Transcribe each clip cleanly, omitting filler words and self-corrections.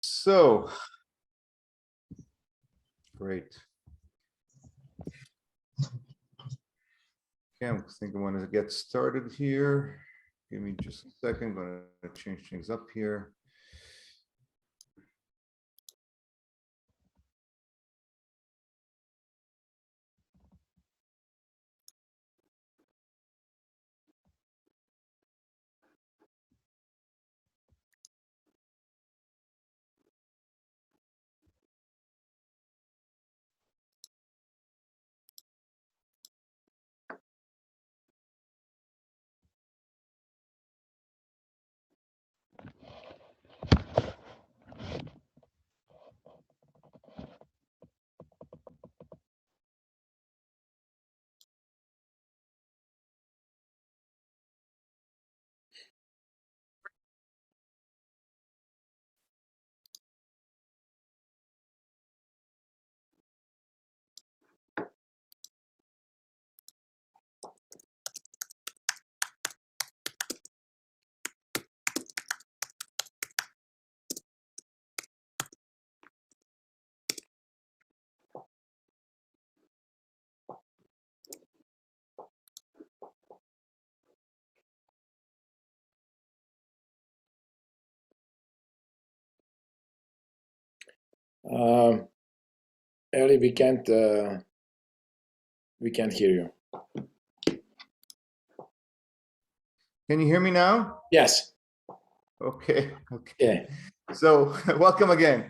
So, great. Okay, I'm thinking I want to get started here. Give me just a second. I'm going to change things up here. Elie, we can't hear you. Can you hear me now? Yes. Okay. Yeah. So, welcome again.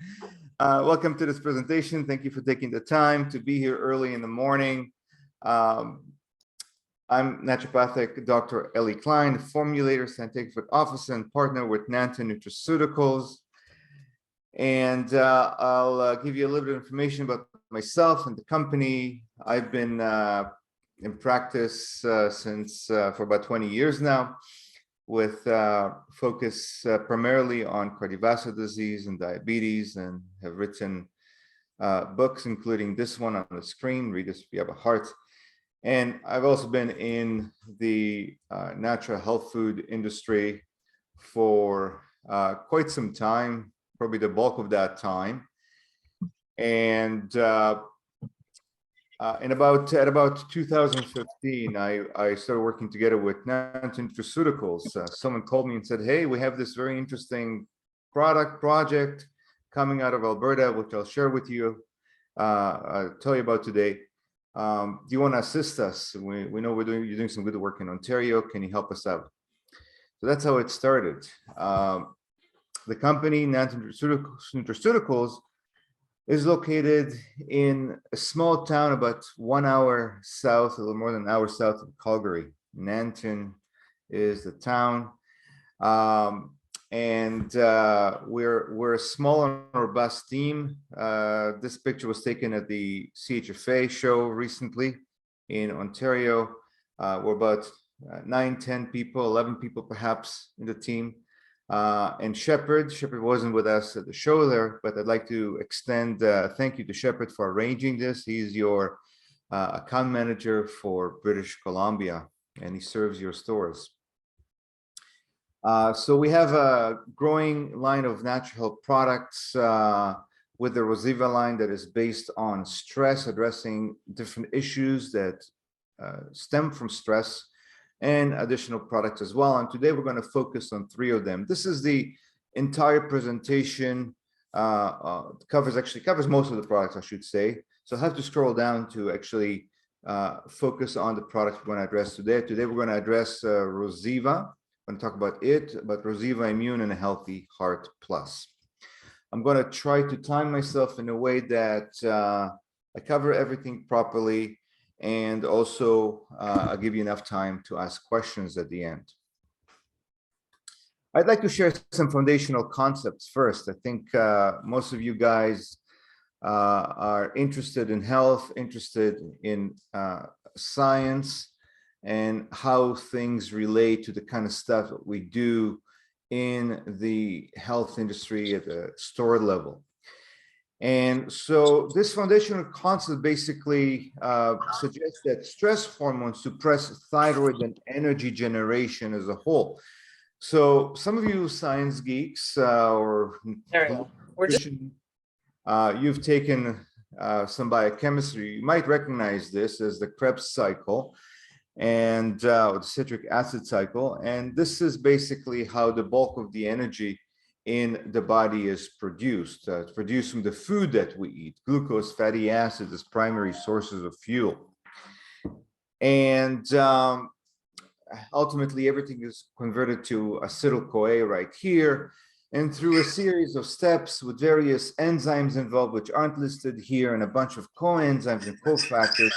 Welcome to this presentation. Thank you for taking the time to be here early in the morning. I'm naturopathic Dr. Elie Klein, formulator, scientific officer, and partner with Nanton Nutraceuticals. And I'll give you a little bit of information about myself and the company. I've been in practice for about 20 years now, with focus primarily on cardiovascular disease and diabetes, and have written books, including this one on the screen, Read This If You Have a Heart. And I've also been in the natural health food industry for quite some time, probably the bulk of that time. And at about 2015, I started working together with Nanton Nutraceuticals. Someone called me and said, "Hey, we have this very interesting project coming out of Alberta, which I'll share with you, I'll tell you about today. Do you want to assist us? We know you're doing some good work in Ontario. Can you help us out?" So that's how it started. The company, Nanton Nutraceuticals, is located in a small town about 1 hour south, a little more than an hour south of Calgary. Nanton is the town. We're a small and robust team. This picture was taken at the CHFA show recently in Ontario. We're about 9, 10 people, 11 people perhaps in the team. And Shepard wasn't with us at the show there, but I'd like to extend thank you to Shepard for arranging this. He's your account manager for British Columbia, and he serves your stores. So we have a growing line of natural health products with the Rhoziva line that is based on stress, addressing different issues that stem from stress, and additional products as well. And today we're going to focus on 3 of them. This is the entire presentation. Covers most of the products, I should say. So I have to scroll down to actually focus on the products we're going to address today. Today we're going to address Rhoziva. I'm going to talk about Rhoziva Immune and a Healthy Heart Plus. I'm going to try to time myself in a way that I cover everything properly, and also I'll give you enough time to ask questions at the end. I'd like to share some foundational concepts first. I think most of you guys are interested in health, interested in science, and how things relate to the kind of stuff that we do in the health industry at the store level. And so this foundational concept basically suggests that stress hormones suppress thyroid and energy generation as a whole. So some of you science geeks or nutrition. You've taken some biochemistry. You might recognize this as the Krebs cycle and the citric acid cycle. And this is basically how the bulk of the energy in the body is produced. It's produced from the food that we eat, glucose, fatty acids as primary sources of fuel. And ultimately, everything is converted to acetyl-CoA right here. And through a series of steps with various enzymes involved, which aren't listed here, and a bunch of coenzymes and cofactors,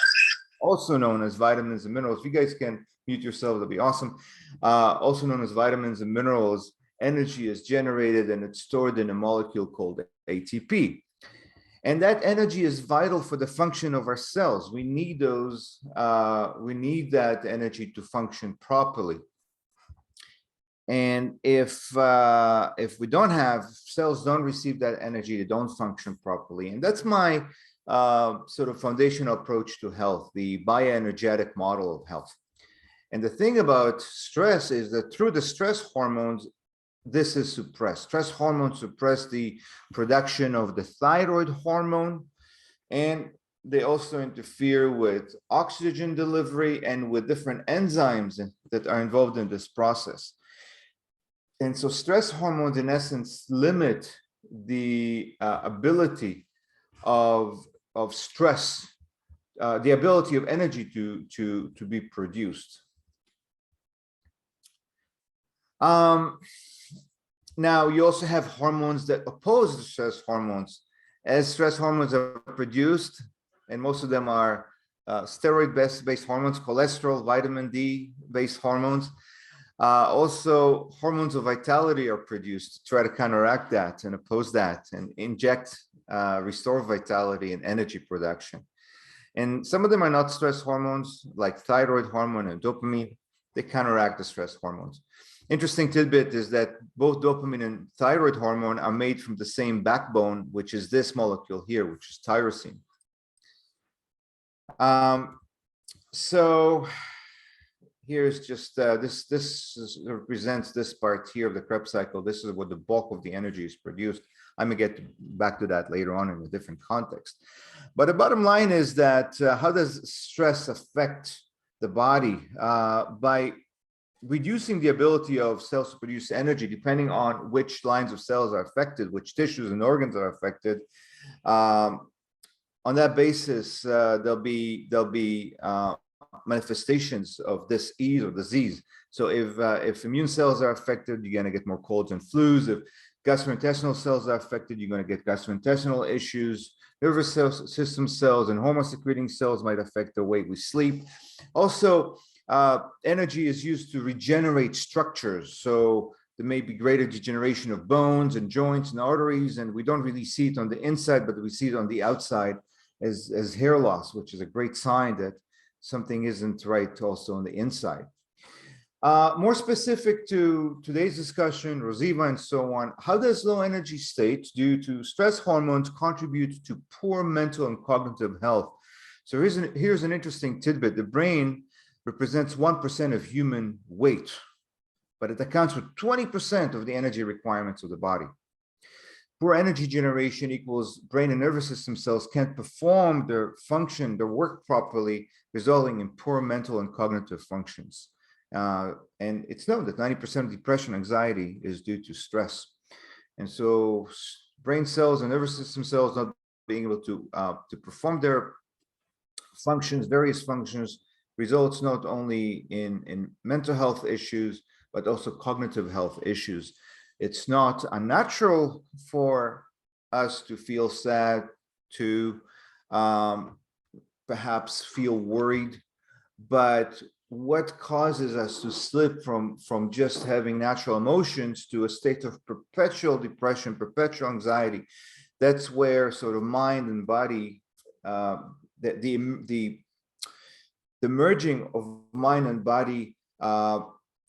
also known as vitamins and minerals. If you guys can mute yourselves, that'd be awesome. Also known as vitamins and minerals, energy is generated and it's stored in a molecule called ATP. And that energy is vital for the function of our cells. We need those, we need that energy to function properly. And if we don't have, cells don't receive that energy, they don't function properly. And that's my sort of foundational approach to health, the bioenergetic model of health. And the thing about stress is that through the stress hormones, this is suppressed. Stress hormones suppress the production of the thyroid hormone, and they also interfere with oxygen delivery and with different enzymes that are involved in this process. And so stress hormones, in essence, limit the ability of stress, the ability of energy to be produced. Now, you also have hormones that oppose the stress hormones. As stress hormones are produced, and most of them are steroid-based hormones, cholesterol, vitamin D-based hormones. Also, hormones of vitality are produced to try to counteract that and oppose that and inject, restore vitality and energy production. And some of them are not stress hormones, like thyroid hormone and dopamine. They counteract the stress hormones. Interesting tidbit is that both dopamine and thyroid hormone are made from the same backbone, which is this molecule here, which is tyrosine. So here's just this represents this part here of the Krebs cycle. This is what the bulk of the energy is produced. I'm gonna get back to that later on in a different context. But the bottom line is that how does stress affect the body? By reducing the ability of cells to produce energy, depending on which lines of cells are affected, which tissues and organs are affected. On that basis, there'll be manifestations of disease or disease. So if immune cells are affected, you're going to get more colds and flus. If gastrointestinal cells are affected, you're going to get gastrointestinal issues. Nervous system cells and hormone secreting cells might affect the way we sleep. Also, energy is used to regenerate structures. So there may be greater degeneration of bones and joints and arteries, and we don't really see it on the inside, but we see it on the outside as hair loss, which is a great sign that something isn't right also on the inside. More specific to today's discussion, Rhoziva and so on, how does low energy state due to stress hormones contribute to poor mental and cognitive health? So here's an interesting tidbit. The brain represents 1% of human weight, but it accounts for 20% of the energy requirements of the body. Poor energy generation equals brain and nervous system cells can't perform their function, their work properly, resulting in poor mental and cognitive functions. And it's known that 90% of depression, anxiety is due to stress. And so brain cells and nervous system cells not being able to perform their functions, various functions, results not only in mental health issues, but also cognitive health issues. It's not unnatural for us to feel sad, to perhaps feel worried, but what causes us to slip from just having natural emotions to a state of perpetual depression, perpetual anxiety? That's where sort of mind and body, the merging of mind and body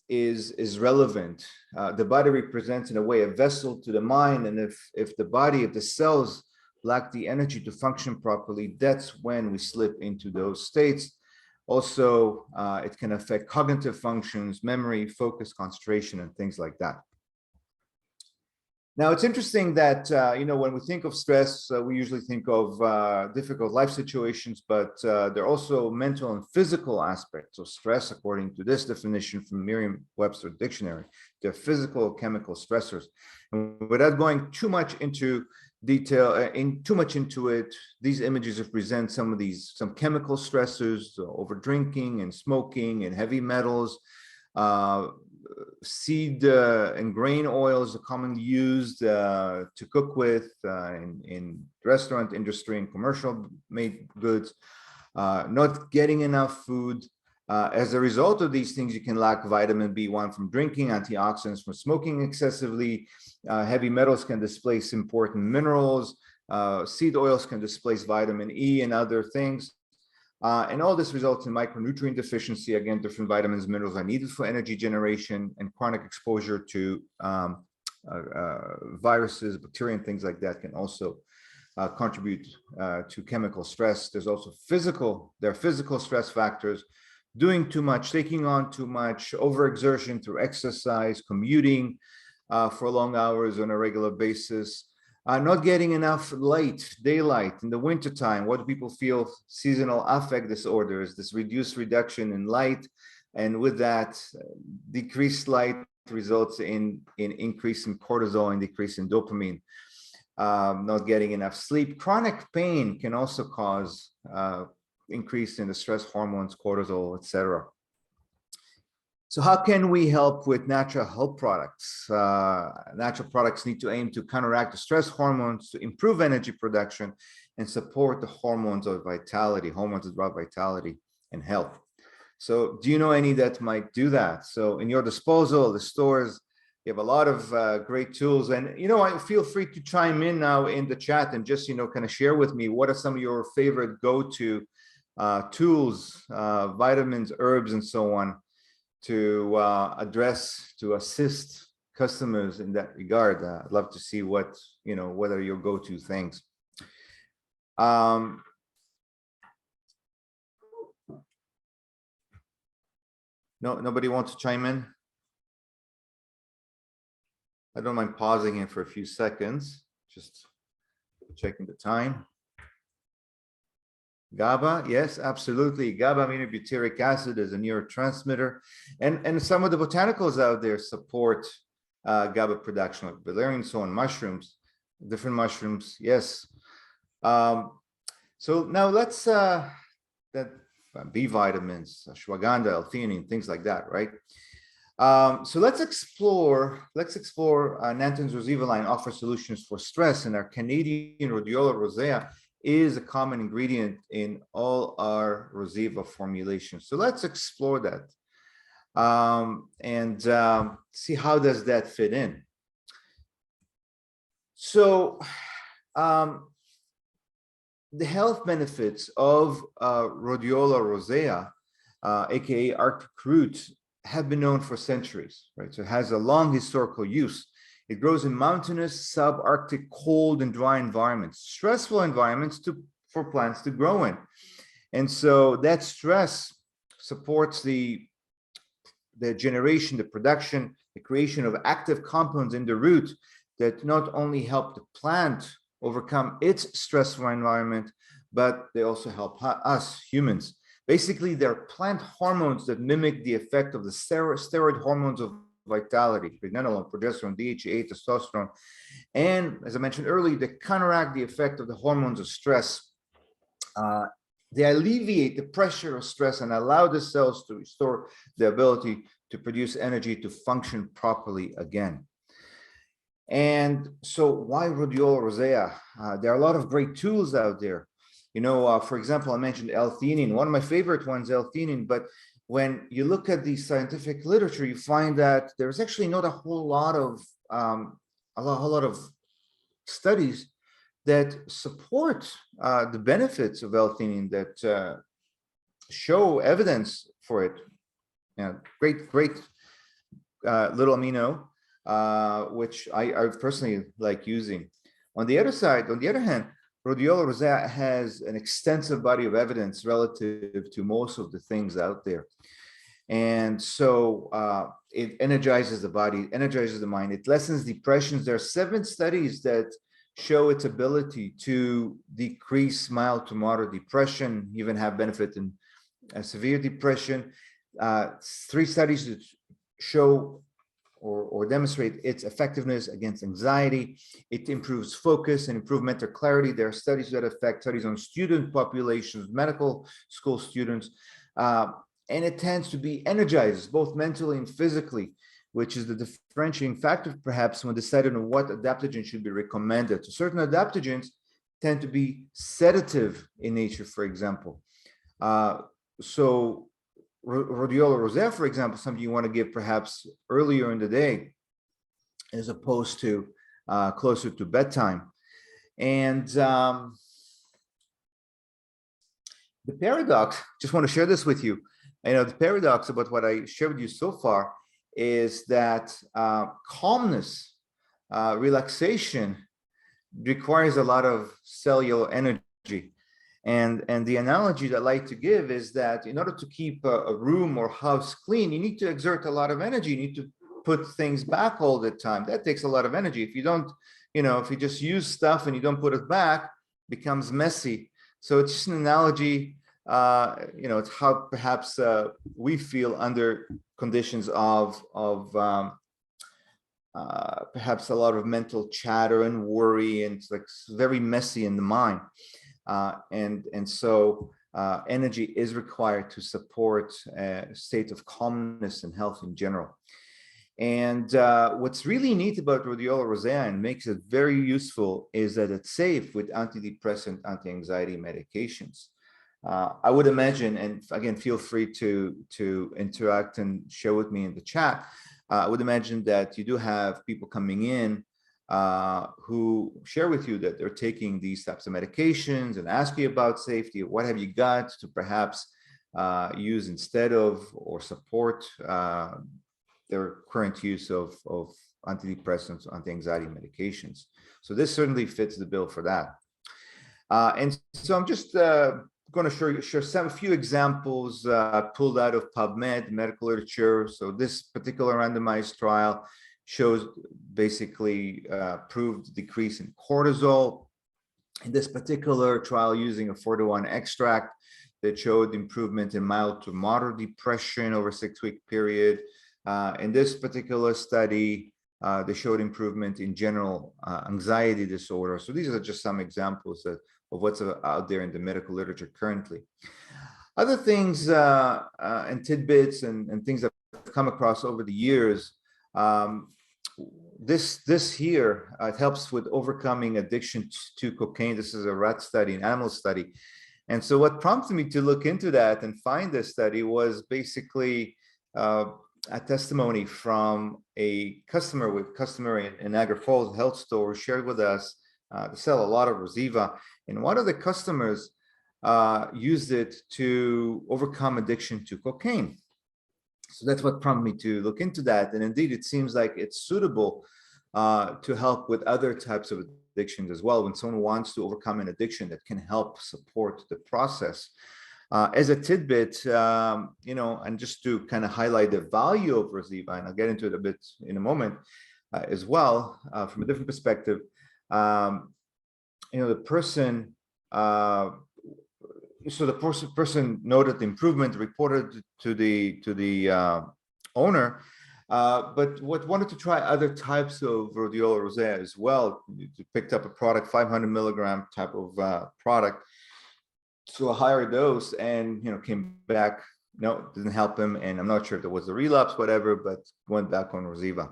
is relevant. The body represents in a way a vessel to the mind, and if the cells lack the energy to function properly, that's when we slip into those states. Also, it can affect cognitive functions, memory, focus, concentration, and things like that. Now, it's interesting that, when we think of stress, we usually think of difficult life situations, but there are also mental and physical aspects of stress, according to this definition from Merriam-Webster Dictionary. They're physical chemical stressors. And without going too much into detail, too much into it, these images represent some chemical stressors, over drinking and smoking and heavy metals, seed and grain oils are commonly used to cook with in restaurant industry and commercial made goods, not getting enough food. As a result of these things, you can lack vitamin B1 from drinking, antioxidants from smoking excessively. Heavy metals can displace important minerals. Seed oils can displace vitamin E and other things. And all this results in micronutrient deficiency. Again, different vitamins and minerals are needed for energy generation, and chronic exposure to viruses, bacteria, and things like that can also contribute to chemical stress. There's also there are physical stress factors: doing too much, taking on too much, overexertion through exercise, commuting for long hours on a regular basis. Not getting enough daylight in the wintertime. What do people feel? Seasonal affect disorders, this reduction in light. And with that, decreased light results in increase in cortisol and decrease in dopamine. Not getting enough sleep. Chronic pain can also cause increase in the stress hormones, cortisol, etc. So how can we help with natural health products? Natural products need to aim to counteract the stress hormones, to improve energy production, and support the hormones of vitality, hormones that drive vitality and health. So do you know any that might do that? So in your disposal, the stores, you have a lot of great tools. And, I feel free to chime in now in the chat and just, kind of share with me what are some of your favorite go-to tools, vitamins, herbs, and so on, to assist customers in that regard. I'd love to see what are your go-to things. Nobody wants to chime in? I don't mind pausing it for a few seconds, just checking the time. GABA, yes, absolutely. GABA aminobutyric acid is a neurotransmitter, and some of the botanicals out there support GABA production, like valerian and so on, mushrooms, different mushrooms, yes. So now let's B vitamins, ashwagandha, L-theanine, things like that, right? So let's explore Nanton's Rhoziva line offers solutions for stress, and our Canadian Rhodiola rosea is a common ingredient in all our Rhoziva formulations. So let's explore that and see how does that fit in. So the health benefits of Rhodiola rosea, aka Arctic root, have been known for centuries, right? So it has a long historical use. It grows in mountainous, subarctic, cold and dry environments, stressful environments for plants to grow in. And so that stress supports the generation, the production, the creation of active compounds in the root that not only help the plant overcome its stressful environment, but they also help us humans. Basically, they're plant hormones that mimic the effect of the steroid hormones of vitality, pregnenolone, progesterone, DHEA, testosterone, and as I mentioned earlier, they counteract the effect of the hormones of stress. They alleviate the pressure of stress and allow the cells to restore the ability to produce energy to function properly again. And so why Rhodiola rosea? There are a lot of great tools out there. For example, I mentioned L-theanine. One of my favorite ones, L-theanine, but when you look at the scientific literature, you find that there's actually not a whole lot of studies that support the benefits of L-theanine, that show evidence for it. Great little amino, which I personally like using. On the other hand, Rhodiola rosea has an extensive body of evidence relative to most of the things out there. And so it energizes the body, energizes the mind. It lessens depressions. There are 7 studies that show its ability to decrease mild to moderate depression, even have benefit in severe depression. 3 studies that show or demonstrate its effectiveness against anxiety. It improves focus and improves mental clarity. There are studies that affect studies on student populations, medical school students, and it tends to be energized both mentally and physically, which is the differentiating factor perhaps when deciding on what adaptogen should be recommended. So certain adaptogens tend to be sedative in nature, for example. So Rhodiola rosea, for example, something you want to give perhaps earlier in the day as opposed to closer to bedtime. And the paradox, just want to share this with you. The paradox about what I shared with you so far is that calmness, relaxation requires a lot of cellular energy. And the analogy that I like to give is that in order to keep a room or house clean, you need to exert a lot of energy. You need to put things back all the time. That takes a lot of energy. If you don't, if you just use stuff and you don't put it back, it becomes messy. So it's just an analogy. It's how perhaps we feel under conditions of perhaps a lot of mental chatter and worry, and it's like very messy in the mind. And so energy is required to support a state of calmness and health in general. And what's really neat about Rhodiola rosea and makes it very useful is that it's safe with antidepressant, anti-anxiety medications. I would imagine, and again, feel free to interact and share with me in the chat. I would imagine that you do have people coming in who share with you that they're taking these types of medications and ask you about safety. What have you got to perhaps use instead of or support their current use of antidepressants, anti-anxiety medications? So this certainly fits the bill for that. And so I'm just going to share a few examples pulled out of PubMed, medical literature. So this particular randomized trial shows basically proved decrease in cortisol. In this particular trial, using a 4-to-1 extract that showed improvement in mild to moderate depression over a 6-week period. In this particular study, they showed improvement in general anxiety disorder. So these are just some examples of what's out there in the medical literature currently. Other things and tidbits and things that I've come across over the years, this here, it helps with overcoming addiction to cocaine. This is a rat study, an animal study. And so what prompted me to look into that and find this study was basically a testimony from a customer in Niagara Falls health store shared with us to sell a lot of Rhoziva. And one of the customers used it to overcome addiction to cocaine. So that's what prompted me to look into that. And indeed, it seems like it's suitable to help with other types of addictions as well. When someone wants to overcome an addiction, that can help support the process. As a tidbit, and just to kind of highlight the value of Rhoziva, and I'll get into it a bit in a moment as well, from a different perspective. The person, so the person noted the improvement, reported to the owner, but wanted to try other types of Rhodiola rosea as well. Picked up a product, 500 milligram type of product, to a higher dose, and came back. No, it didn't help him, and I'm not sure if there was a relapse, whatever, but went back on Rhoziva.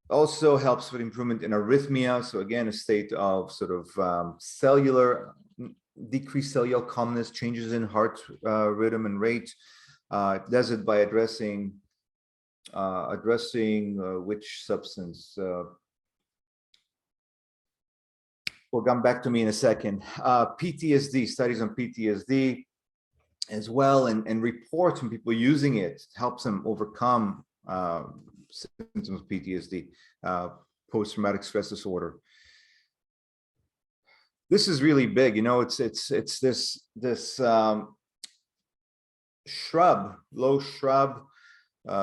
Also helps with improvement in arrhythmia. So again, a state of sort of decreased cellular calmness, changes in heart rhythm and rate. It does it by addressing which substance. Will come back to me in a second. PTSD, studies on PTSD as well, and reports from people using it helps them overcome symptoms of PTSD, post-traumatic stress disorder. This is really big. It's this shrub, low shrub,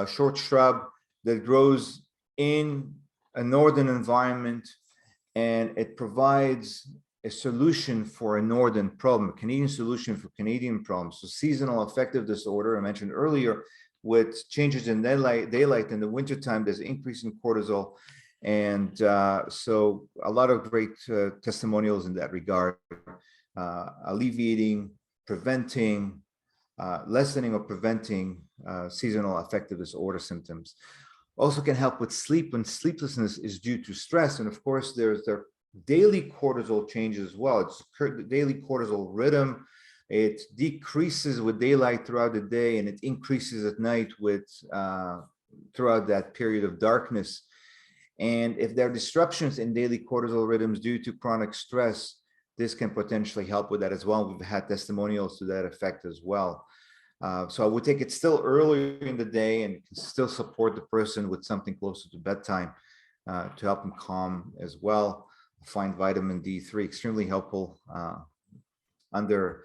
short shrub that grows in a northern environment, and it provides a solution for a northern problem, a Canadian solution for Canadian problems. So seasonal affective disorder, I mentioned earlier, with changes in daylight in the wintertime, there's an increase in cortisol. And so a lot of great testimonials in that regard, alleviating, preventing, lessening or preventing seasonal affective disorder symptoms. Also can help with sleep when sleeplessness is due to stress. And of course, there's their daily cortisol changes as well. It's the daily cortisol rhythm. It decreases with daylight throughout the day, and it increases at night with throughout that period of darkness. And if there are disruptions in daily cortisol rhythms due to chronic stress, this can potentially help with that as well. We've had testimonials to that effect as well. So I would take it still earlier in the day and still support the person with something closer to bedtime to help them calm as well. Find vitamin D3 extremely helpful, underlooked.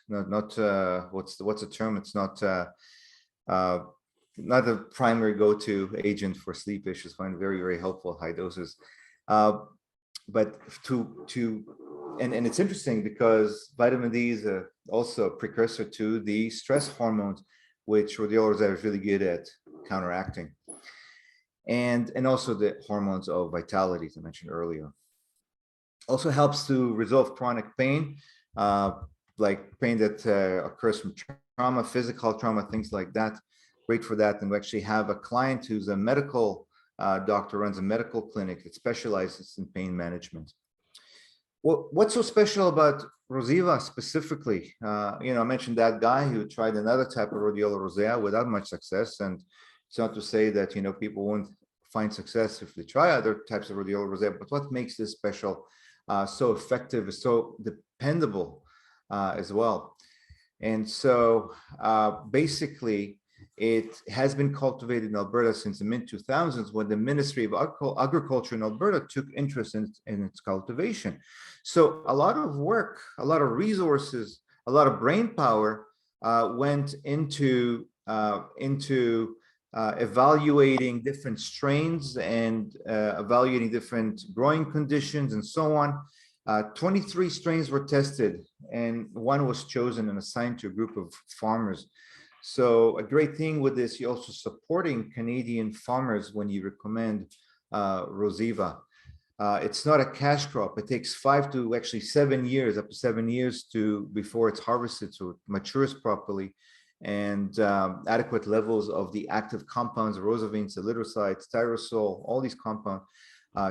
Not what's the term? It's not a primary go-to agent for sleep issues. Find very, very helpful, high doses. But and it's interesting because vitamin D is also a precursor to the stress hormones, which Rhodiola rosea is really good at counteracting. And also the hormones of vitality, as I mentioned earlier. Also helps to resolve chronic pain, like pain that occurs from trauma, physical trauma, things like that. Great for that. And we actually have a client who's a medical doctor, runs a medical clinic that specializes in pain management. What's so special about Rhoziva specifically? I mentioned that guy who tried another type of Rhodiola rosea without much success. And it's not to say that, people won't find success if they try other types of Rhodiola rosea, but what makes this special, so effective, is so dependable as well. And so basically, it has been cultivated in Alberta since the mid-2000s, when the Ministry of Agriculture in Alberta took interest in its cultivation. So a lot of work, a lot of resources, a lot of brain power went into evaluating different strains and evaluating different growing conditions and so on. 23 strains were tested, and one was chosen and assigned to a group of farmers. So a great thing with this, you're also supporting Canadian farmers when you recommend Rhoziva. It's not a cash crop. It takes 5 to actually 7 years, up to 7 years before it's harvested, so it matures properly. And adequate levels of the active compounds, rosavine, erythrosides, tyrosol, all these compounds,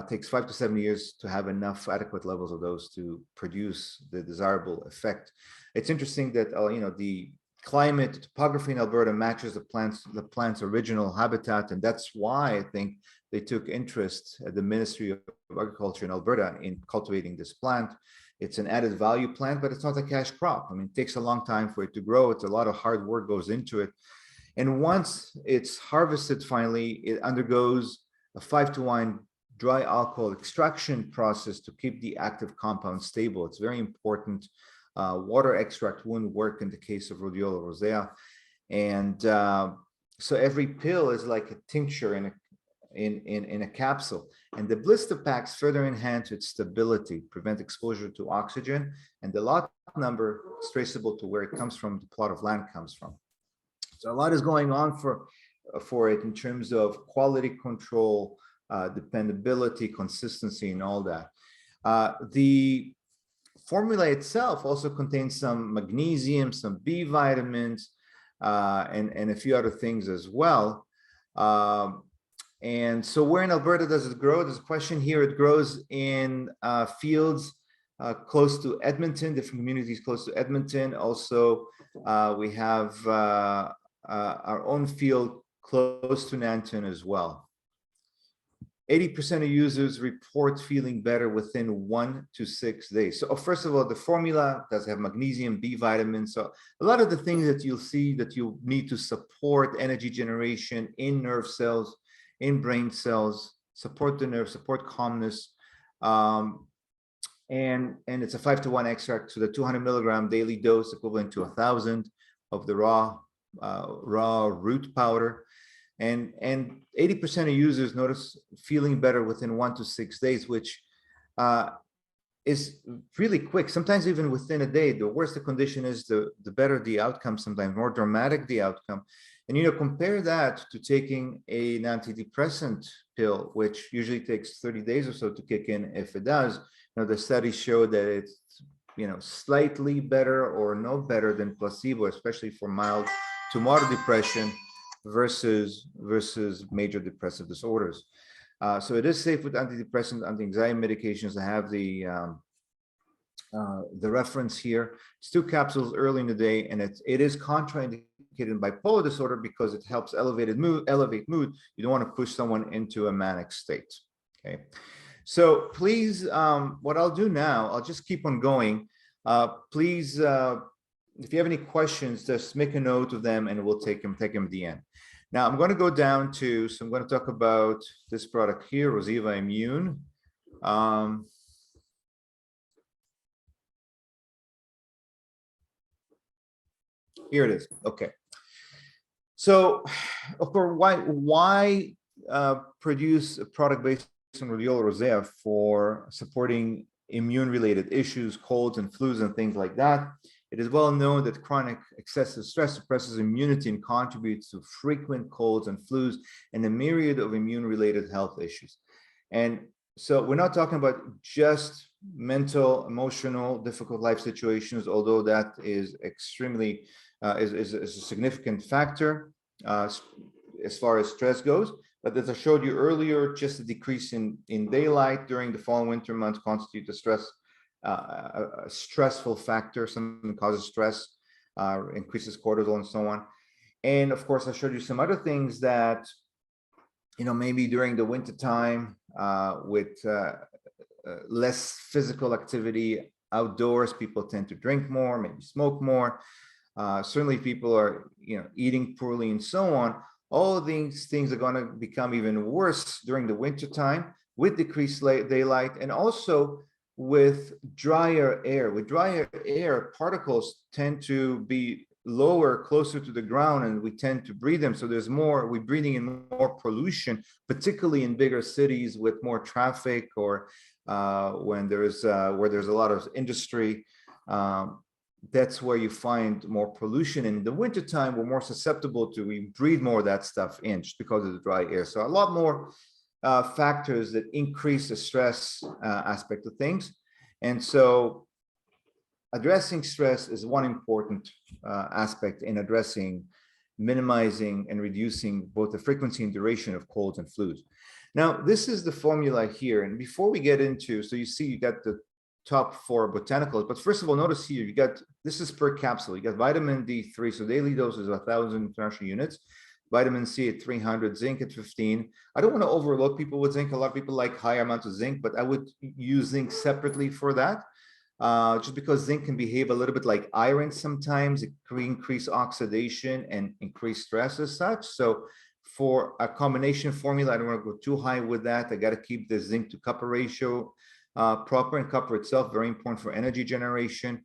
takes 5 to 7 years to have enough adequate levels of those to produce the desirable effect. It's interesting that the climate topography in Alberta matches the plant's original habitat, and that's why I think they took interest at the Ministry of Agriculture in Alberta in cultivating this plant. It's an added value plant, but it's not a cash crop. I mean, it takes a long time for it to grow. It's a lot of hard work goes into it. And once it's harvested, finally, it undergoes a 5-to-1 dry alcohol extraction process to keep the active compound stable. It's very important. Water extract wouldn't work in the case of Rhodiola rosea. And so every pill is like a tincture in a capsule. And the blister packs further enhance its stability, prevent exposure to oxygen, and the lot number is traceable to where it comes from, the plot of land comes from. So a lot is going on for it in terms of quality control, dependability, consistency, and all that. The formula itself also contains some magnesium, some B vitamins, and a few other things as well. And so where in Alberta does it grow? There's a question here. It grows in fields close to Edmonton, different communities close to Edmonton. Also, we have our own field close to Nanton as well. 80% of users report feeling better within 1 to 6 days. So first of all, the formula does have magnesium, B vitamins. So a lot of the things that you'll see that you need to support energy generation in nerve cells, in brain cells, support the nerve, support calmness. and it's a 5-to-1 extract, so the 200 milligram daily dose equivalent to 1,000 of the raw root powder. And 80% of users notice feeling better within 1 to 6 days, which is really quick. Sometimes even within a day. The worse the condition is, the better the outcome. Sometimes more dramatic the outcome. And compare that to taking an antidepressant pill, which usually takes 30 days or so to kick in, if it does. The studies show that it's slightly better or no better than placebo, especially for mild to moderate depression versus major depressive disorders. So it is safe with antidepressants, anti-anxiety medications. I have the reference here. It's 2 capsules early in the day, and it is contraindicated in bipolar disorder because it helps elevate mood. You don't want to push someone into a manic state. Okay. So please, what I'll do now, I'll just keep on going. Please, if you have any questions, just make a note of them and we'll take them at the end. Now I'm going to go down to, so I'm going to talk about this product here, Rhoziva Immune. Here it is. Okay. So, of course, why produce a product based on Rhodiola rosea for supporting immune-related issues, colds and flus and things like that? It is well known that chronic excessive stress suppresses immunity and contributes to frequent colds and flus and a myriad of immune-related health issues. And so we're not talking about just mental, emotional, difficult life situations, although that is extremely is a significant factor as far as stress goes. But as I showed you earlier, just a decrease in daylight during the fall and winter months constitute a stressful factor. Something that causes stress, increases cortisol and so on. And of course, I showed you some other things that, maybe during the winter time with less physical activity outdoors, people tend to drink more, maybe smoke more. Certainly people are, eating poorly and so on. All of these things are going to become even worse during the winter time with decreased daylight and also with drier air. With drier air, particles tend to be lower, closer to the ground, and we tend to breathe them. So we're breathing in more pollution, particularly in bigger cities with more traffic or when there's where there's a lot of industry. That's where you find more pollution. In the wintertime, we're more susceptible to, we breathe more of that stuff in just because of the dry air. So a lot more factors that increase the stress aspect of things. And so addressing stress is one important aspect in minimizing and reducing both the frequency and duration of colds and flus. Now, this is the formula here. And before we get into, so you see, you got the top 4 botanicals, but first of all, notice here, this is per capsule. You got vitamin D3, so daily dose is 1,000 international units, vitamin C at 300, zinc at 15. I don't want to overload people with zinc. A lot of people like higher amounts of zinc, but I would use zinc separately for that, just because zinc can behave a little bit like iron sometimes. It can increase oxidation and increase stress as such. So for a combination formula, I don't want to go too high with that. I got to keep the zinc to copper ratio proper, and copper itself very important for energy generation.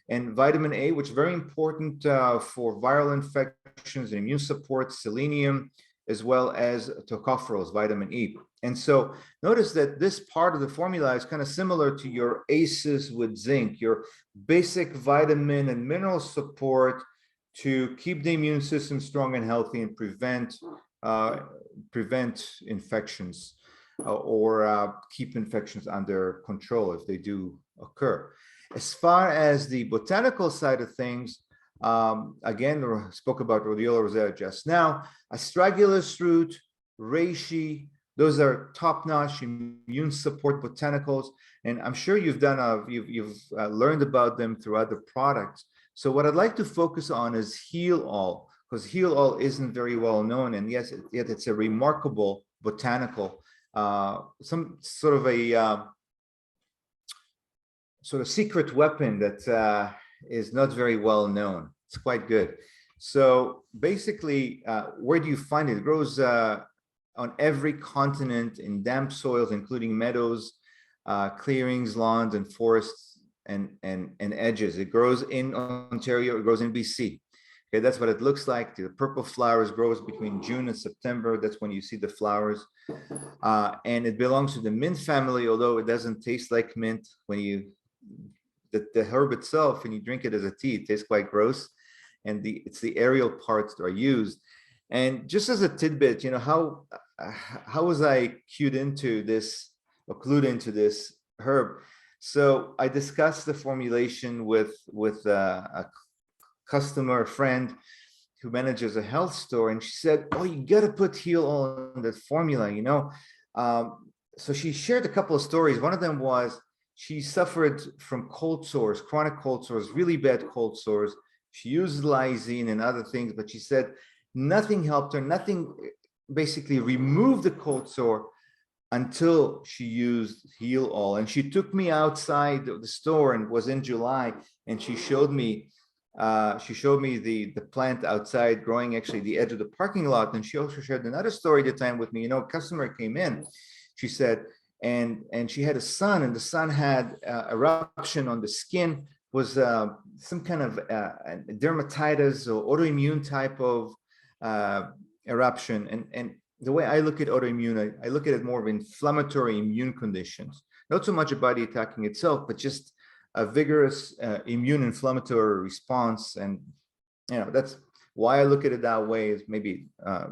And vitamin A, which is very important for viral infections and immune support, selenium, as well as tocopherols, vitamin E. And so notice that this part of the formula is kind of similar to your ACEs with zinc, your basic vitamin and mineral support to keep the immune system strong and healthy and prevent infections. Or keep infections under control if they do occur. As far as the botanical side of things, again, I spoke about Rhodiola rosea just now. Astragalus root, reishi, those are top-notch immune support botanicals, and I'm sure you've learned about them through other products. So what I'd like to focus on is Heal All, because Heal All isn't very well known, and yes, yet it's a remarkable botanical. Some sort of a secret weapon that is not very well known. It's quite good. So basically, where do you find it? It grows on every continent in damp soils, including meadows, clearings, lawns, and forests and edges. It grows in Ontario, it grows in BC. Okay, that's what it looks like. The purple flowers grows between June and September. That's when you see the flowers. And it belongs to the mint family, although it doesn't taste like mint. When you, the herb itself, when you drink it as a tea, it tastes quite gross. And it's the aerial parts that are used. And just as a tidbit, you know, how was I clued into this herb? So I discussed the formulation with a customer, a friend who manages a health store, and she said, "Oh, you got to put heel on the formula, you know." So she shared a couple of stories. One of them was she suffered from cold sores, chronic cold sores, really bad cold sores. She used lysine and other things, but she said nothing helped her. Nothing basically removed the cold sore until she used heel all. And she took me outside of the store, and it was in July, and she showed me the plant outside growing actually the edge of the parking lot. And she also shared another story at the time with me. You know, a customer came in, she said, and she had a son, and the son had eruption on the skin, was some kind of dermatitis or autoimmune type of eruption. And the way I look at autoimmune, I look at it more of inflammatory immune conditions, not so much a body attacking itself, but just a vigorous immune inflammatory response. And you know, that's why I look at it that way. Is maybe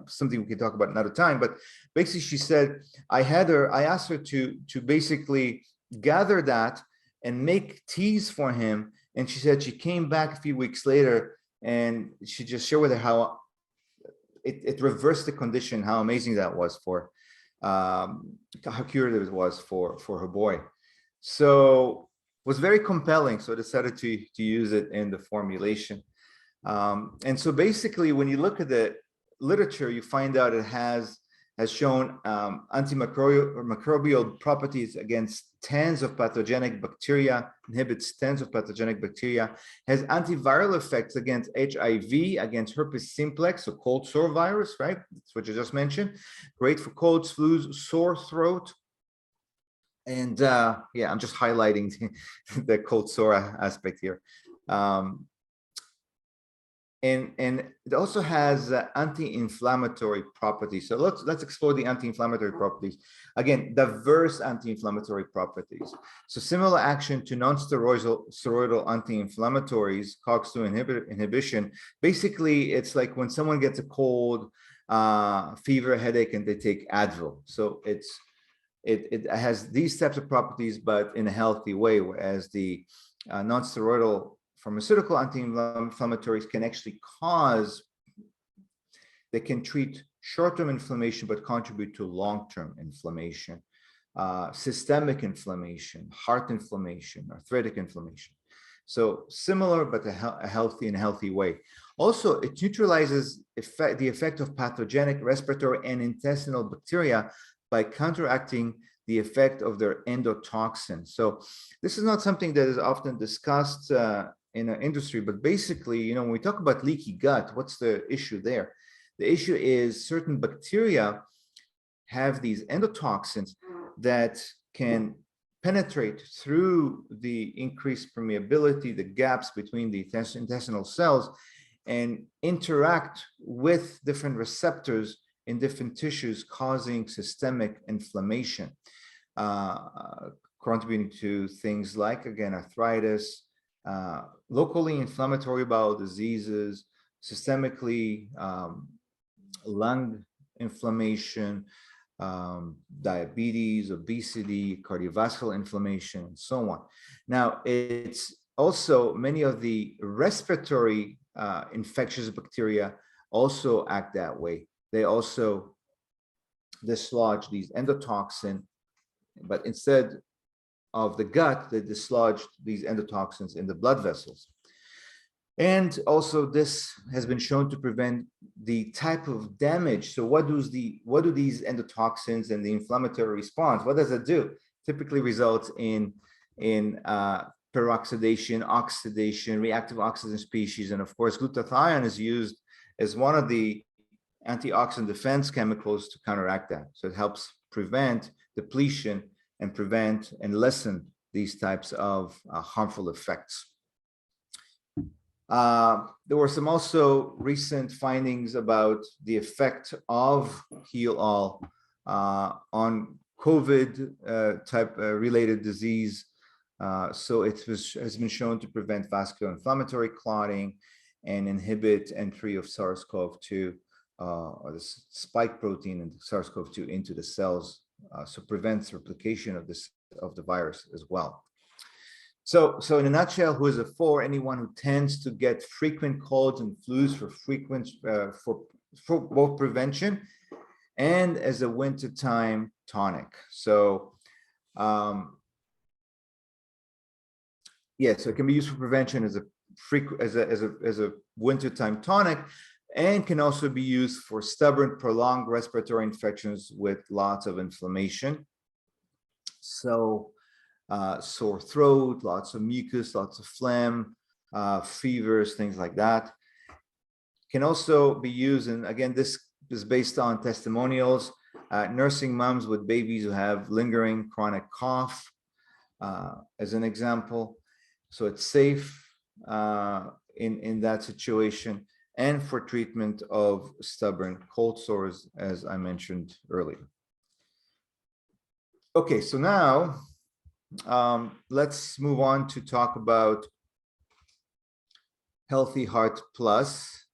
something we can talk about another time. But basically, she said I asked her to basically gather that and make teas for him. And she said she came back a few weeks later, and she just shared with her how it reversed the condition, how amazing that was for how curative it was for her boy. So it was very compelling. So I decided to use it in the formulation. And so basically, when you look at the literature, you find out it has shown antimicrobial properties against tens of pathogenic bacteria, inhibits tens of pathogenic bacteria, has antiviral effects against HIV, against herpes simplex, so cold sore virus, right? That's what you just mentioned. Great for colds, flus, sore throat. And yeah, I'm just highlighting the cold sore aspect here. And it also has anti-inflammatory properties. So let's explore the anti-inflammatory properties. Again, diverse anti-inflammatory properties. So similar action to non-steroidal anti-inflammatories, COX-2 inhibition. Basically, it's like when someone gets a cold, fever, headache, and they take Advil. So it has these types of properties, but in a healthy way, whereas the non-steroidal pharmaceutical anti-inflammatories can actually they can treat short-term inflammation, but contribute to long-term inflammation, systemic inflammation, heart inflammation, arthritic inflammation. So similar, but a healthy way. Also, it neutralizes the effect of pathogenic respiratory and intestinal bacteria by counteracting the effect of their endotoxin. So this is not something that is often discussed in our industry, but basically, you know, when we talk about leaky gut, what's the issue there? The issue is certain bacteria have these endotoxins that can penetrate through the increased permeability, the gaps between the intestinal cells, and interact with different receptors in different tissues, causing systemic inflammation, contributing to things like, again, arthritis, locally inflammatory bowel diseases, systemically lung inflammation, diabetes, obesity, cardiovascular inflammation, and so on. Now, it's also many of the respiratory infectious bacteria also act that way. They also dislodge these endotoxin, but instead of the gut, they dislodge these endotoxins in the blood vessels. And also this has been shown to prevent the type of damage. So what do these endotoxins and the inflammatory response, what does it do? Typically results in peroxidation, oxidation, reactive oxygen species. And of course, glutathione is used as one of the antioxidant defense chemicals to counteract that. So it helps prevent depletion and prevent and lessen these types of harmful effects. There were some also recent findings about the effect of Heal All on COVID type related disease. So it has been shown to prevent vascular inflammatory clotting and inhibit entry of SARS-CoV-2 or the spike protein in SARS-CoV-2 into the cells, so prevents replication of the virus as well. So in a nutshell, who is it for? Anyone who tends to get frequent colds and flus for both prevention and as a wintertime tonic. So yeah, so it can be used for prevention as a wintertime tonic, and can also be used for stubborn, prolonged respiratory infections with lots of inflammation. So sore throat, lots of mucus, lots of phlegm, fevers, things like that. Can also be used, and again, this is based on testimonials, nursing moms with babies who have lingering chronic cough, as an example. So it's safe in that situation, and for treatment of stubborn cold sores, as I mentioned earlier. Okay, so now let's move on to talk about Healthy Heart Plus.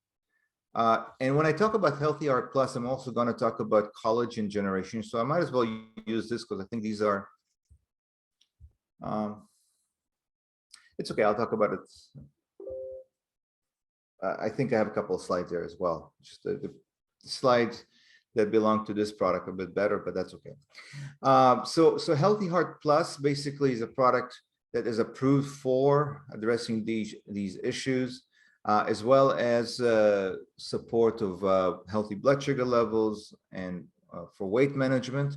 And when I talk about Healthy Heart Plus, I'm also going to talk about collagen generation. So I might as well use this because I think these are, it's okay, I'll talk about it. I think I have a couple of slides there as well. Just the slides that belong to this product a bit better, but that's okay. So Healthy Heart Plus basically is a product that is approved for addressing these issues, as well as support of healthy blood sugar levels and for weight management.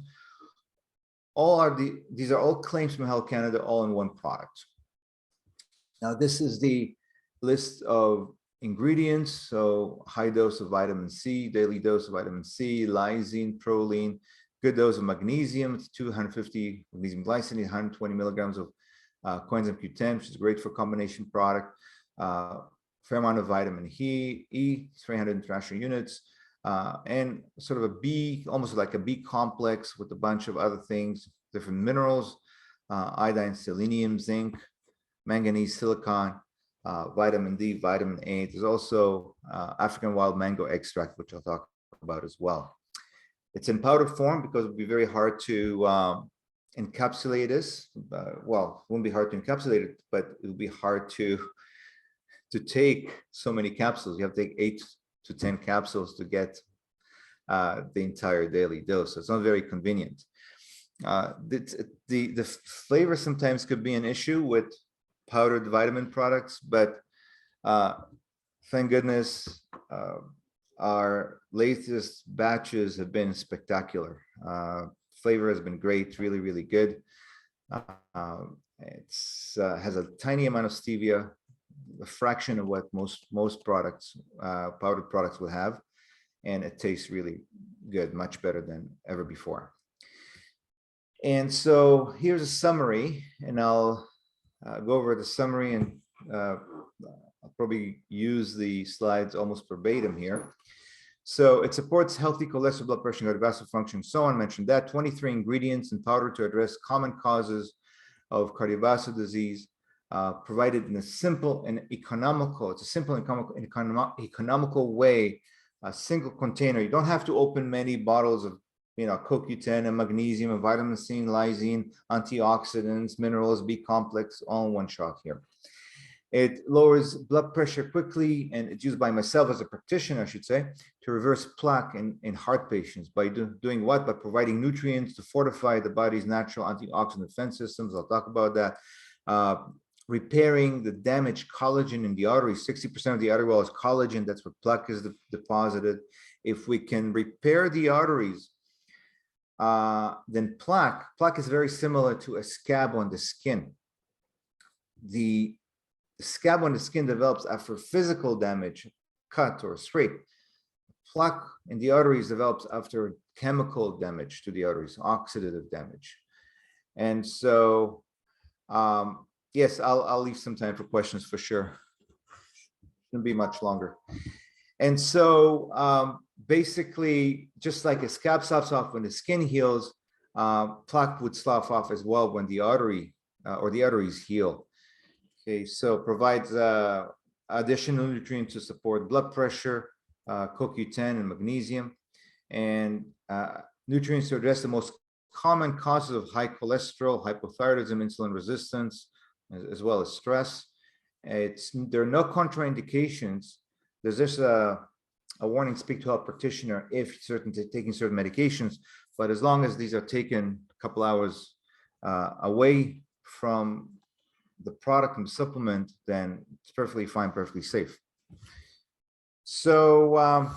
These are all claims from Health Canada, all in one product. Now, this is the list of ingredients. So high dose of vitamin C, daily dose of vitamin C, lysine, proline, good dose of magnesium, 250 magnesium glycinate, 120 milligrams of coenzyme Q10, which is great for combination product. Fair amount of vitamin E, 300 international units, and sort of a B, almost like a B complex with a bunch of other things, different minerals, iodine, selenium, zinc, manganese, silicon, vitamin D, vitamin A. There's also African wild mango extract, which I'll talk about as well. It's in powder form because it would be very hard to encapsulate this. Well, it wouldn't be hard to encapsulate it, but it would be hard to take so many capsules. You have to take 8 to 10 capsules to get the entire daily dose. So it's not very convenient. The flavor sometimes could be an issue with powdered vitamin products, but thank goodness our latest batches have been spectacular. Flavor has been great, really, really good. It's has a tiny amount of stevia, a fraction of what most products, powdered products will have, and it tastes really good, much better than ever before. And so here's a summary, and I'll go over the summary, and I'll probably use the slides almost verbatim here. So it supports healthy cholesterol, blood pressure, cardiovascular function, so on. Mentioned that 23 ingredients in powder to address common causes of cardiovascular disease, provided in a simple and economical. It's a simple and economical way. A single container. You don't have to open many bottles of CoQ10 and magnesium and vitamin C and lysine, antioxidants, minerals, B complex, all in one shot here. It lowers blood pressure quickly, and it's used by myself as a practitioner, I should say, to reverse plaque in heart patients by doing what? By providing nutrients to fortify the body's natural antioxidant defense systems. I'll talk about that. Repairing the damaged collagen in the arteries. 60% of the artery wall is collagen. That's where plaque is deposited. If we can repair the arteries, then plaque is very similar to a scab on the skin. The scab on the skin develops after physical damage, cut or scrape. Plaque in the arteries develops after chemical damage to the arteries, oxidative damage. And so, yes, I'll leave some time for questions for sure. Shouldn't be much longer. And so basically, just like a scab sloughs off when the skin heals, plaque would slough off as well when the artery or the arteries heal. Okay, so provides additional nutrients to support blood pressure, CoQ10 and magnesium, and nutrients to address the most common causes of high cholesterol, hypothyroidism, insulin resistance, as well as stress. There are no contraindications. There's just a warning, speak to a practitioner if taking certain medications, but as long as these are taken a couple hours away from the product and supplement, then it's perfectly fine, perfectly safe. So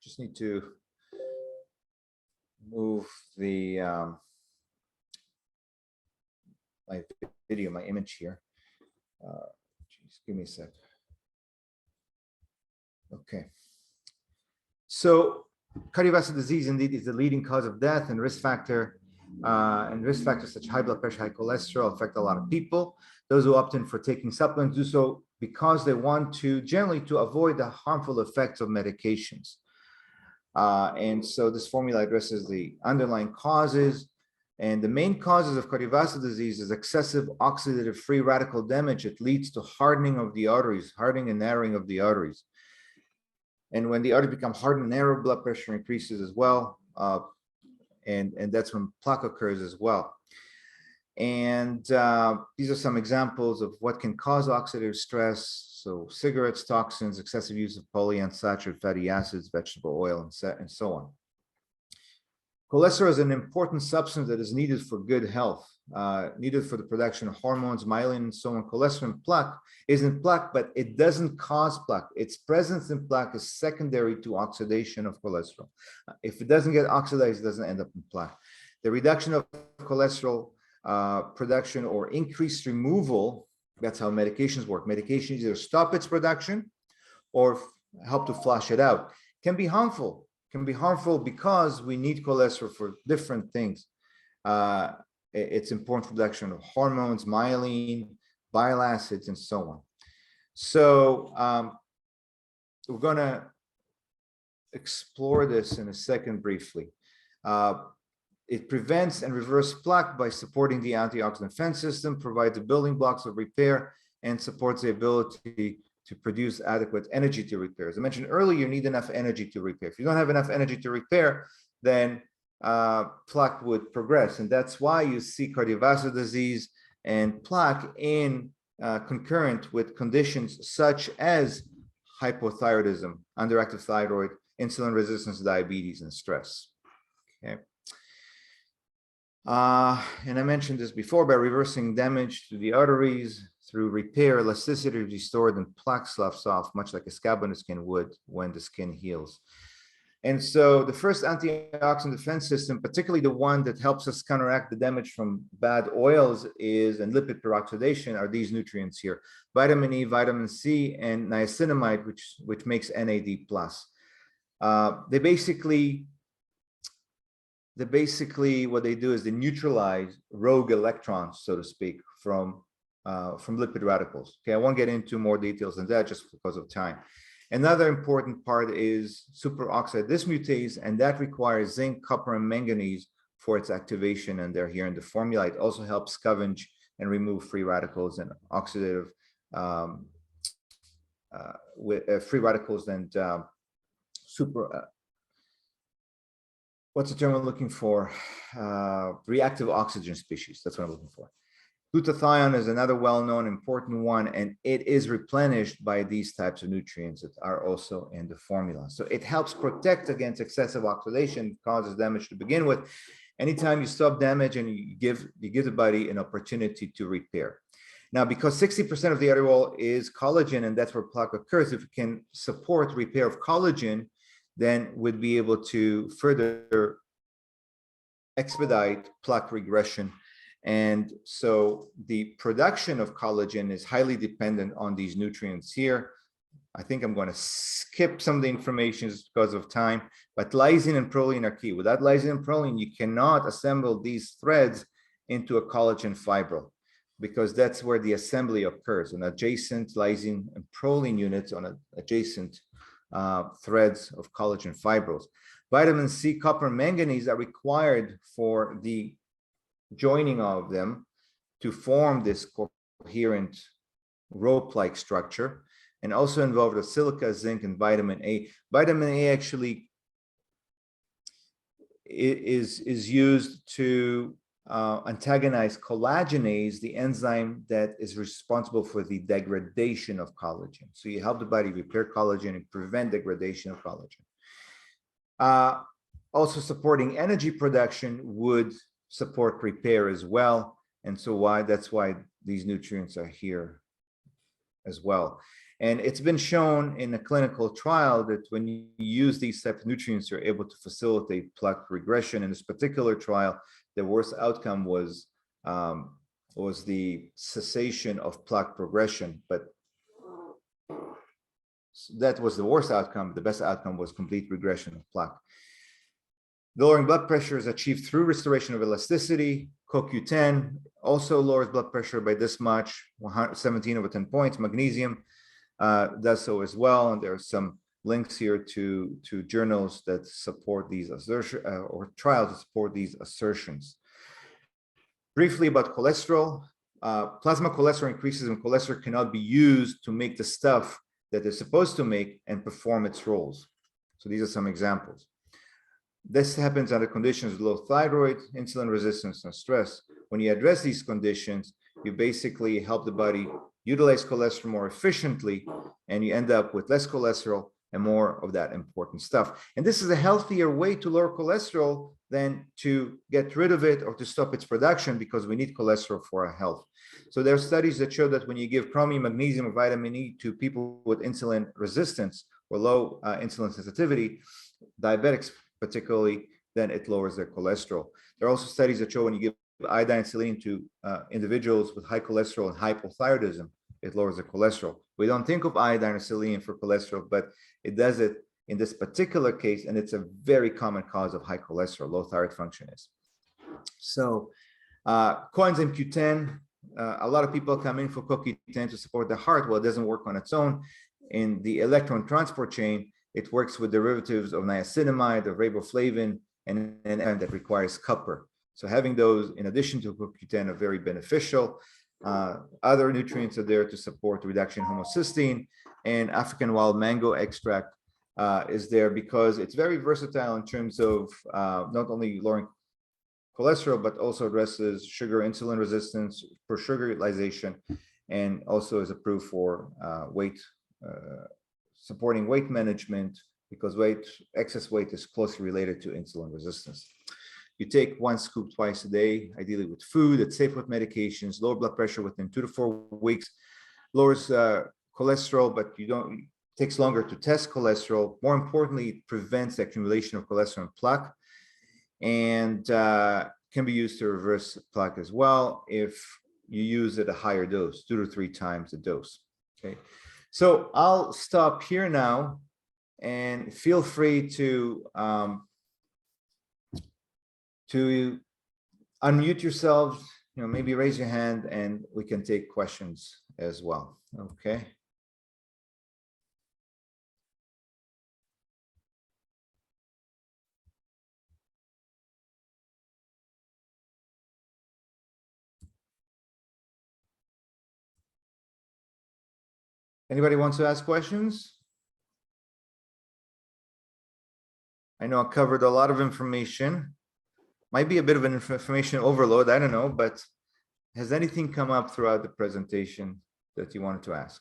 just need to move the my video, my image here. Just give me a sec. Okay. So cardiovascular disease indeed is the leading cause of death and risk factor. And risk factors such as high blood pressure, high cholesterol affect a lot of people. Those who opt in for taking supplements do so because they want to generally to avoid the harmful effects of medications. And so this formula addresses the underlying causes. And the main causes of cardiovascular disease is excessive oxidative free radical damage that leads to hardening of the arteries, hardening and narrowing of the arteries. And when the arteries become hardened and narrow, blood pressure increases as well. And that's when plaque occurs as well. And these are some examples of what can cause oxidative stress. So cigarettes, toxins, excessive use of polyunsaturated fatty acids, vegetable oil, and so on. Cholesterol is an important substance that is needed for good health, needed for the production of hormones, myelin, and so on. Cholesterol in plaque isn't plaque, but it doesn't cause plaque. Its presence in plaque is secondary to oxidation of cholesterol. If it doesn't get oxidized, it doesn't end up in plaque. The reduction of cholesterol production or increased removal, that's how medications work. Medications either stop its production or help to flush it out. Can be harmful. Can be harmful because we need cholesterol for different things. It's important for production of hormones, myelin, bile acids, and so on. So we're going to explore this in a second briefly. It prevents and reverses plaque by supporting the antioxidant defense system, provides the building blocks of repair, and supports the ability to produce adequate energy to repair. As I mentioned earlier, you need enough energy to repair. If you don't have enough energy to repair, then plaque would progress. And that's why you see cardiovascular disease and plaque in concurrent with conditions such as hypothyroidism, underactive thyroid, insulin resistance, diabetes, and stress. Okay. And I mentioned this before, by reversing damage to the arteries through repair, elasticity is restored and plaque sloughs off, much like a scab on the skin would when the skin heals. And so the first antioxidant defense system, particularly the one that helps us counteract the damage from bad oils and lipid peroxidation, are these nutrients here: vitamin E, vitamin C, and niacinamide, which makes NAD+. They basically what they do is they neutralize rogue electrons, so to speak, from lipid radicals. Okay, I won't get into more details than that just because of time. Another important part is superoxide dismutase, and that requires zinc, copper, and manganese for its activation, and they're here in the formula. It also helps scavenge and remove free radicals and oxidative free radicals and what's the term I'm looking for? Reactive oxygen species. That's what I'm looking for. Glutathione is another well-known important one, and it is replenished by these types of nutrients that are also in the formula. So it helps protect against excessive oxidation, causes damage to begin with. Anytime you stop damage and you give the body an opportunity to repair. Now, because 60% of the artery wall is collagen, and that's where plaque occurs, if we can support repair of collagen, then we'd be able to further expedite plaque regression. And so the production of collagen is highly dependent on these nutrients here. I think I'm going to skip some of the information just because of time, but lysine and proline are key. Without lysine and proline, you cannot assemble these threads into a collagen fibril, because that's where the assembly occurs, on adjacent lysine and proline units on adjacent threads of collagen fibrils. Vitamin C, copper, and manganese are required for the joining of them to form this coherent rope-like structure, and also involved with silica, zinc, and vitamin A. Vitamin A actually is used to antagonize collagenase, the enzyme that is responsible for the degradation of collagen. So you help the body repair collagen and prevent degradation of collagen. Also supporting energy production would support repair as well. And so that's why these nutrients are here as well. And it's been shown in a clinical trial that when you use these types of nutrients, you're able to facilitate plaque regression. In this particular trial, the worst outcome was the cessation of plaque progression, but that was the worst outcome. The best outcome was complete regression of plaque. Lowering blood pressure is achieved through restoration of elasticity. CoQ10 also lowers blood pressure by this much, 17 over 10 points. Magnesium does so as well, and there are some links here to journals that support these assertions, or trials that support these assertions. Briefly about cholesterol. Plasma cholesterol increases when cholesterol cannot be used to make the stuff that it's supposed to make and perform its roles. So these are some examples. This happens under conditions of low thyroid, insulin resistance, and stress. When you address these conditions, you basically help the body utilize cholesterol more efficiently, and you end up with less cholesterol and more of that important stuff. And this is a healthier way to lower cholesterol than to get rid of it or to stop its production, because we need cholesterol for our health. So there are studies that show that when you give chromium, magnesium, or vitamin E to people with insulin resistance or low insulin sensitivity, diabetics particularly, then it lowers their cholesterol. There are also studies that show when you give iodine and selenium to individuals with high cholesterol and hypothyroidism, it lowers the cholesterol. We don't think of iodine or selenium for cholesterol, but it does it in this particular case, and it's a very common cause of high cholesterol, low thyroid function is. So coenzyme Q10, a lot of people come in for CoQ10 to support the heart. Well, it doesn't work on its own. In the electron transport chain, it works with derivatives of niacinamide, of riboflavin, and an enzyme that requires copper. So having those in addition to CoQ10 are very beneficial. Other nutrients are there to support reduction in homocysteine, and African wild mango extract is there because it's very versatile in terms of not only lowering cholesterol, but also addresses sugar insulin resistance, for sugar utilization, and also is approved for supporting weight management, because excess weight is closely related to insulin resistance. You take 1 scoop twice a day, ideally with food. It's safe with medications, lower blood pressure within 2 to 4 weeks, lowers cholesterol, but it takes longer to test cholesterol. More importantly, it prevents the accumulation of cholesterol and plaque, and can be used to reverse plaque as well if you use it at a higher dose, 2 to 3 times the dose. Okay, so I'll stop here now, and feel free to unmute yourselves, maybe raise your hand, and we can take questions as well. Okay. Anybody wants to ask questions? I know I covered a lot of information. Might be a bit of an information overload, I don't know, but has anything come up throughout the presentation that you wanted to ask?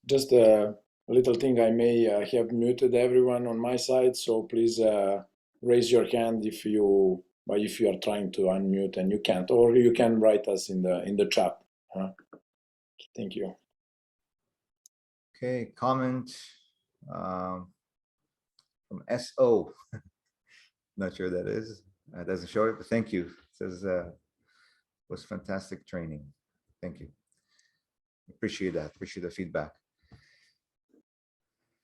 Just a little thing, I may have muted everyone on my side, so please raise your hand if you are trying to unmute and you can't, or you can write us in the chat. Thank you. Okay, comment from SO. Not sure that is. It doesn't show it, but thank you. It says was fantastic training. Thank you. Appreciate that. Appreciate the feedback.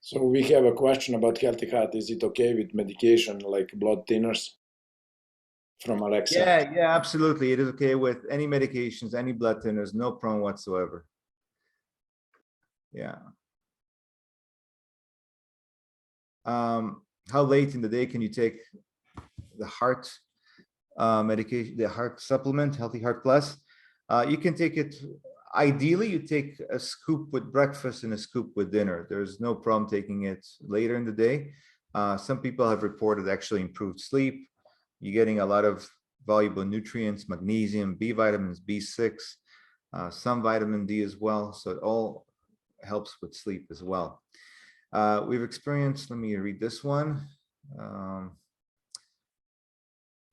So we have a question about healthy heart. Is it okay with medication like blood thinners from Alexa? Yeah, absolutely. It is okay with any medications, any blood thinners, no problem whatsoever. Yeah. How late in the day can you take the heart medication, the heart supplement, Healthy Heart Plus? You can take it, ideally you take a scoop with breakfast and a scoop with dinner. There's no problem taking it later in the day. Some people have reported actually improved sleep. You're getting a lot of valuable nutrients, magnesium, B vitamins, B6, some vitamin D as well. So it all helps with sleep as well. We've experienced, let me read this one.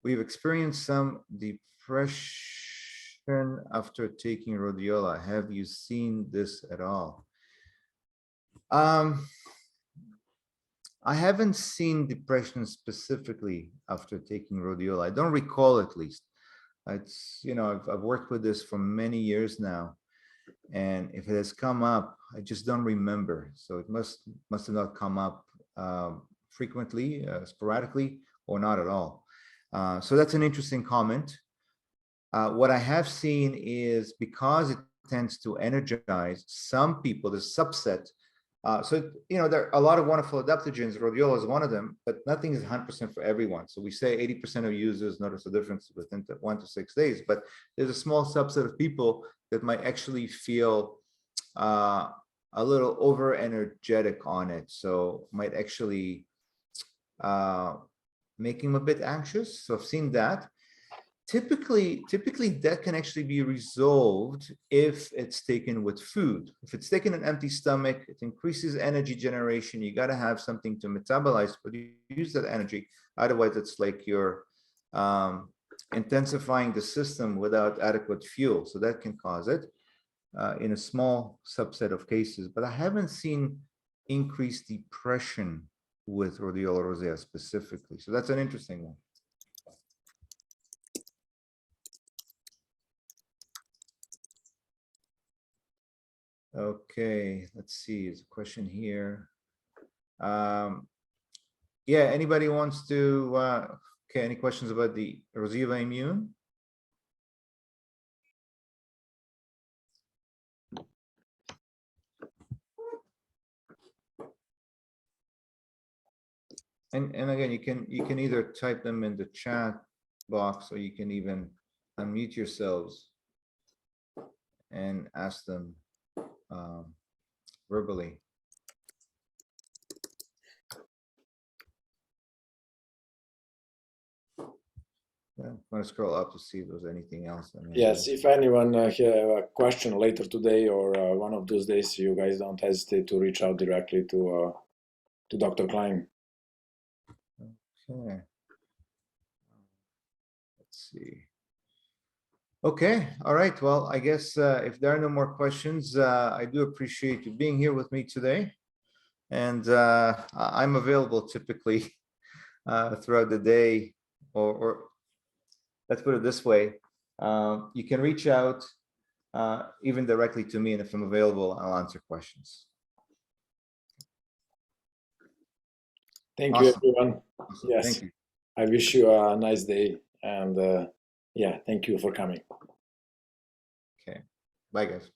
We've experienced some depression after taking rhodiola. Have you seen this at all? I haven't seen depression specifically after taking rhodiola. I don't recall, at least. It's, you know, I've worked with this for many years now, and if it has come up, I just don't remember. So it must have not come up frequently, sporadically, or not at all. So that's an interesting comment. What I have seen is, because it tends to energize some people, the subset. So, you know, there are a lot of wonderful adaptogens. Rhodiola is one of them, but nothing is 100% for everyone. So we say 80% of users notice a difference within 1 to 6 days, but there's a small subset of people that might actually feel a little over energetic on it. So might actually make him a bit anxious. So I've seen that. Typically that can actually be resolved if it's taken with food. If it's taken an empty stomach, it increases energy generation. You got to have something to metabolize, but you use that energy. Otherwise, it's like you're intensifying the system without adequate fuel. So that can cause it in a small subset of cases. But I haven't seen increased depression with rhodiola rosea specifically. So that's an interesting one. Okay, let's see. There's a question here. Yeah, anybody wants to, okay, any questions about the Rhoziva Immune? And again, you can either type them in the chat box, or you can even unmute yourselves and ask them verbally. Yeah, I'm gonna scroll up to see if there's anything else. Yes, if anyone have a question later today or one of those days, you guys don't hesitate to reach out directly to Dr. Klein. Okay. Let's see. Okay, all right. Well, I guess if there are no more questions, I do appreciate you being here with me today. And I'm available typically throughout the day, or let's put it this way. You can reach out even directly to me, and if I'm available, I'll answer questions. Thank Awesome. you, everyone. Awesome. Yes, Thank you. I wish you a nice day, and yeah, thank you for coming. Okay, bye guys.